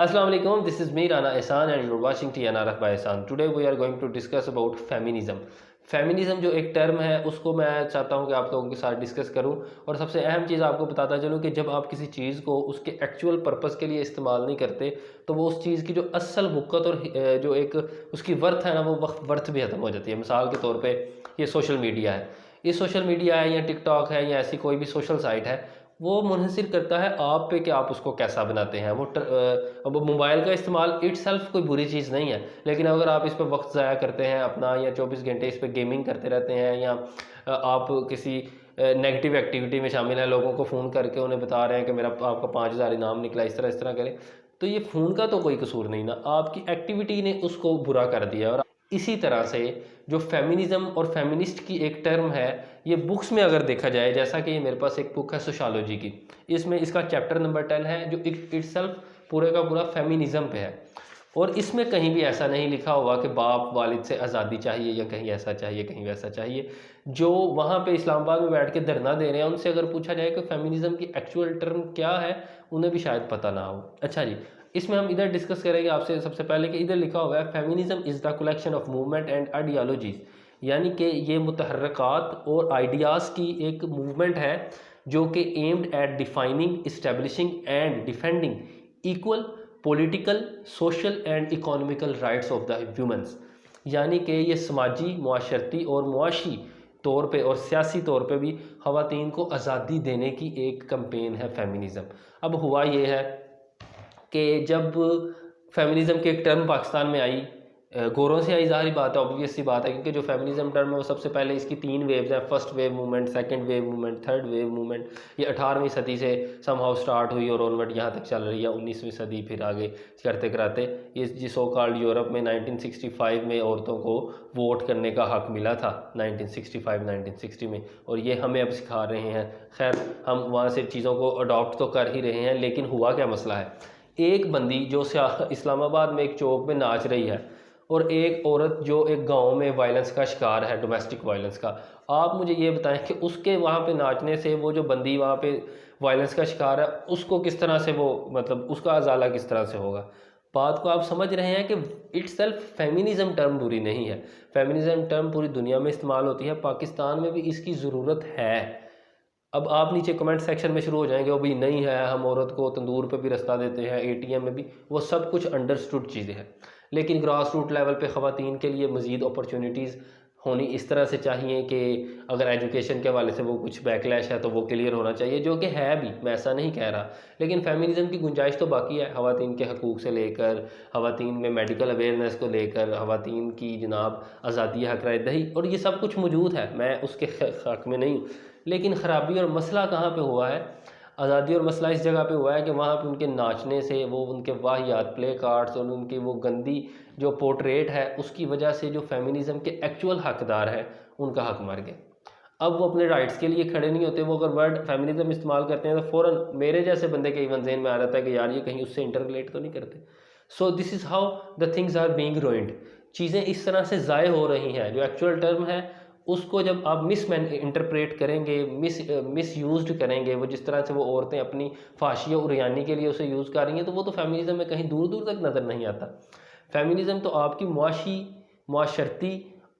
Assalamu alaikum. This is me Rana Ehsan and you're watching TNRF by Ehsan. Today we are going to discuss about feminism. Feminism जो एक term है उसको मैं चाहता हूँ कि आप लोगों के साथ डिस्कस करूँ और सबसे अहम चीज़ आपको बताता चलूँ कि जब आप किसी चीज़ को उसके एक्चुअल पर्पस के लिए इस्तेमाल नहीं करते तो वो उस चीज़ की जो असल वक़्त और जो एक उसकी वर्थ है ना वो वर्थ भी ख़त्म हो जाती है। मिसाल के तौर पे ये सोशल मीडिया है, ये सोशल मीडिया है या टिकटॉक है या ऐसी कोई भी सोशल साइट है, वो मुनहसिर करता है आप पे कि आप उसको कैसा बनाते हैं। अब मोबाइल का इस्तेमाल इटसेल्फ कोई बुरी चीज़ नहीं है, लेकिन अगर आप इस पर वक्त ज़ाया करते हैं अपना या 24 घंटे इस पर गेमिंग करते रहते हैं या आप किसी नेगेटिव एक्टिविटी में शामिल हैं, लोगों को फ़ोन करके उन्हें बता रहे हैं कि मेरा आपका 5000 इनाम निकला, इस तरह करें, तो ये फ़ोन का तो कोई कसूर नहीं ना, आपकी एक्टिविटी ने उसको बुरा कर दिया। और इसी तरह से जो फेमिनिज़म और फेमिनिस्ट की एक टर्म है, ये बुक्स में अगर देखा जाए, जैसा कि ये मेरे पास एक बुक है सोशियोलॉजी की, इसमें इसका चैप्टर नंबर 10 है जो इटसेल्फ पूरे का पूरा फेमिनिज़म पे है। और इसमें कहीं भी ऐसा नहीं लिखा हुआ कि बाप वालिद से आज़ादी चाहिए या कहीं ऐसा चाहिए कहीं वैसा चाहिए। जो वहाँ पे इस्लामाबाद में बैठ के धरना दे रहे हैं उनसे अगर पूछा जाए कि फेमिनिज़म की एक्चुअल टर्म क्या है, उन्हें भी शायद पता ना हो। अच्छा जी, इसमें हम इधर डिस्कस करेंगे आपसे सबसे पहले कि इधर लिखा हुआ है feminism is the collection of movement and ideologies, यानी कि ये मुतहर्रकात और आइडियाज़ की एक मूवमेंट है जो कि aimed at defining, establishing and defending equal political, social and economical rights of the humans, यानी कि ये समाजी, मुआशरती और मुआशी तौर पे और सियासी तौर पे भी ख़वातीन को आज़ादी देने की एक कैंपेन है फेमिनिज़म। अब हुआ ये है कि जब फेमिनिज़म की एक टर्म पाकिस्तान में आई, गोरों से आई, ज़ाहिर बात है, ऑब्वियस सी बात है, क्योंकि जो फेमिनिज़म टर्म है वो सबसे पहले इसकी 3 वेव्स हैं, first wave movement, second wave movement, third wave movement. ये 18वीं सदी से समहाउ स्टार्ट हुई और ऑनवर्ड यहाँ तक चल रही है, 19वीं सदी फिर आगे करते कराते ये जिस सो कॉल्ड यूरोप में 1965 में औरतों को वोट करने का हक़ मिला था, 1965-1960 में, और ये हमें अब सिखा रहे हैं। खैर हम वहाँ से चीज़ों को अडॉप्ट तो कर ही रहे हैं, लेकिन हुआ क्या मसला है, एक बंदी जो इस्लामाबाद में एक चौक में नाच रही है और एक औरत जो एक गांव में वायलेंस का शिकार है, डोमेस्टिक वायलेंस का, आप मुझे ये बताएं कि उसके वहाँ पे नाचने से वो जो बंदी वहाँ पे वायलेंस का शिकार है उसको किस तरह से वो मतलब उसका अजाला किस तरह से होगा। बात को आप समझ रहे हैं कि इटसेल्फ फेमिनिज़म टर्म बुरी नहीं है, फेमिनिज़म टर्म पूरी दुनिया में इस्तेमाल होती है, पाकिस्तान में भी इसकी ज़रूरत है। अब आप नीचे कमेंट सेक्शन में शुरू हो जाएंगे वो भी नहीं है, हम औरत को तंदूर पे भी रास्ता देते हैं, एटीएम में भी, वो सब कुछ अंडरस्टूड चीज़ें हैं, लेकिन ग्रास रूट लेवल पे ख़वातीन के लिए मज़ीद अपॉर्चुनिटीज़ होनी इस तरह से चाहिए कि अगर एजुकेशन के हवाले से वो कुछ बैकलैश है तो वो क्लियर होना चाहिए, जो कि है भी, मैं ऐसा नहीं कह रहा, लेकिन फेमिनिज़म की गुंजाइश तो बाकी है। ख़वातीन के हकूक़ से लेकर, ख़वातीन में मेडिकल अवेयरनेस को लेकर, ख़वातीन की जनाब आज़ादी, हक़ राय दही, और ये सब कुछ मौजूद है, मैं उसके हक़ में नहीं हूँ। लेकिन ख़राबी और मसला कहाँ पे हुआ है, आज़ादी और मसला इस जगह पे हुआ है कि वहाँ पे उनके नाचने से, वो उनके वाहियात प्ले कार्ड्स और उनकी वो गंदी जो पोर्ट्रेट है उसकी वजह से जो फेमिनिज़म के एक्चुअल हकदार हैं उनका हक मर गया। अब वो अपने राइट्स के लिए खड़े नहीं होते, वो अगर वर्ड फेमिनिज़म इस्तेमाल करते हैं तो फ़ौरन मेरे जैसे बंदे के इवन ज़हन में आ जाता है कि यार ये कहीं उससे इंटर रिलेट तो नहीं करते। So this is how the things are being ruined, चीज़ें इस तरह से ज़ाय हो रही हैं। जो एक्चुअल टर्म है उसको जब आप इंटरप्रेट करेंगे, मिस यूज़ करेंगे, वो जिस तरह से वो औरतें अपनी फाशिया उरियानी के लिए उसे यूज़ कर रही हैं, तो वो तो फेमिनिज़म में कहीं दूर दूर तक नज़र नहीं आता। फेमिनिज़म तो आपकी मुआशी, मुआशरती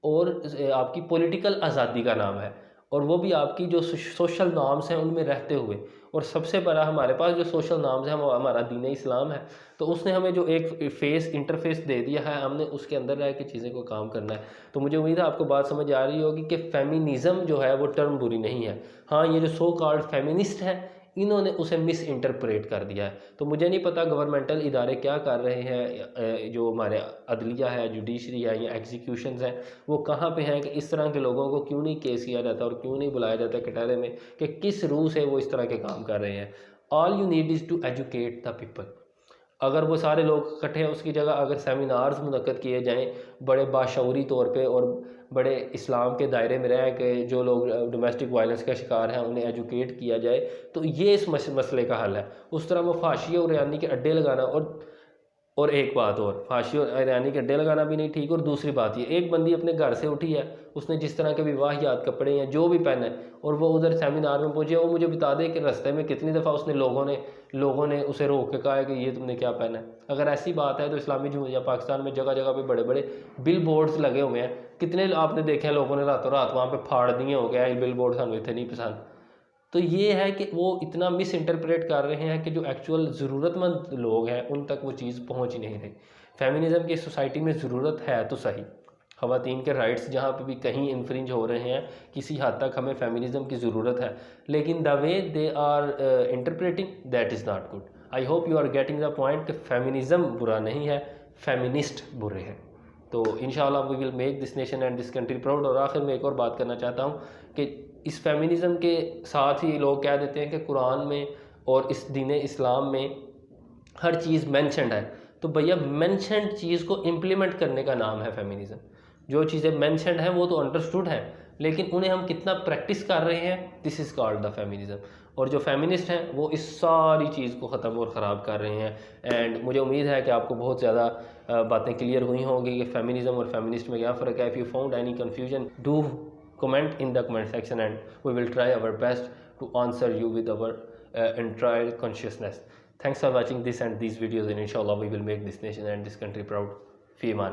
और आपकी पॉलिटिकल आज़ादी का नाम है, और वो भी आपकी जो सोशल नॉर्म्स हैं उनमें रहते हुए। और सबसे बड़ा हमारे पास जो सोशल नॉर्म्स हैं वो हमारा दीन इस्लाम है, तो उसने हमें जो एक इंटरफेस दे दिया है, हमने उसके अंदर रह के चीज़ें को काम करना है। तो मुझे उम्मीद है आपको बात समझ आ रही होगी कि फेमिनिज़म जो है वो टर्म बुरी नहीं है। हाँ, ये जो सो कॉल्ड फेमिनिस्ट हैं इन्होंने उसे मिस इंटरप्रेट कर दिया है। तो मुझे नहीं पता गवर्नमेंटल इदारे क्या कर रहे हैं, जो हमारे अदलिया है, जुडिशरी है या एग्जीक्यूशंस हैं, वो कहाँ पे हैं कि इस तरह के लोगों को क्यों नहीं केस किया जाता और क्यों नहीं बुलाया जाता कटहरे में कि किस रूह से वो इस तरह के काम कर रहे हैं। All you need is to educate the people. अगर वो सारे लोग इकट्ठे हैं, उसकी जगह अगर सेमिनार्स मुनक्कद किए जाएँ बड़े बाशऊरी तौर पे और बड़े इस्लाम के दायरे में रह के जो लोग डोमेस्टिक वायलेंस का शिकार हैं उन्हें एजुकेट किया जाए, तो ये इस मसले का हल है। उस तरह वो फाशिया और यानी के अड्डे लगाना और اور ایک بات اور، فحاشی اور ایرانی کے اڈے لگانا بھی نہیں ٹھیک. اور دوسری بات یہ، ایک بندی اپنے گھر سے اٹھی ہے، اس نے جس طرح کے بھی واہیات کپڑے ہیں جو بھی پہنا ہے، اور وہ ادھر سیمینار میں پہنچے، وہ مجھے بتا دے کہ رستے میں کتنی دفعہ اس نے لوگوں نے اسے روک کے کہا ہے کہ یہ تم نے کیا پہنا ہے. اگر ایسی بات ہے تو اسلامی جمہوریہ پاکستان میں جگہ جگہ پہ بڑے بڑے بل بورڈز لگے ہوئے ہیں، کتنے آپ نے دیکھے ہیں لوگوں نے راتوں رات وہاں پہ پھاڑ دیے ہو گیا بل بورڈ، ہمیں اتنے نہیں پسند. تو یہ ہے کہ وہ اتنا مس انٹرپریٹ کر رہے ہیں کہ جو ایکچول ضرورت مند لوگ ہیں ان تک وہ چیز پہنچ ہی نہیں رہی. فیمنزم کی سوسائٹی میں ضرورت ہے تو صحیح، خواتین کے رائٹس جہاں پہ بھی کہیں انفرنج ہو رہے ہیں کسی حد تک ہمیں فیمنزم کی ضرورت ہے، لیکن the way they are interpreting that is not good. I hope you are getting the point کہ فیمنزم برا نہیں ہے، فیمنسٹ برے ہیں. تو انشاءاللہ we will make this nation and this country proud. اور آخر میں ایک اور بات کرنا چاہتا ہوں کہ اس فیمنزم کے ساتھ ہی لوگ کہہ دیتے ہیں کہ قرآن میں اور اس دین اسلام میں ہر چیز مینشنڈ ہے. تو بھیا مینشنڈ چیز کو امپلیمنٹ کرنے کا نام ہے فیمنزم. جو چیزیں مینشنڈ ہیں وہ تو انڈرسٹوڈ ہیں، لیکن انہیں ہم کتنا پریکٹس کر رہے ہیں، دس از کالڈ دا فیمنزم. اور جو فیمنسٹ ہیں وہ اس ساری چیز کو ختم اور خراب کر رہے ہیں. اینڈ مجھے امید ہے کہ آپ کو بہت زیادہ باتیں کلیئر ہوئی ہوں گی کہ فیمنزم اور فیمنسٹ میں کیا فرق ہے. If you found any confusion do comment in the comment section and we will try our best to answer you with our entire consciousness. Thanks for watching this and these videos, and inshallah we will make this nation and this country proud. Fi aman.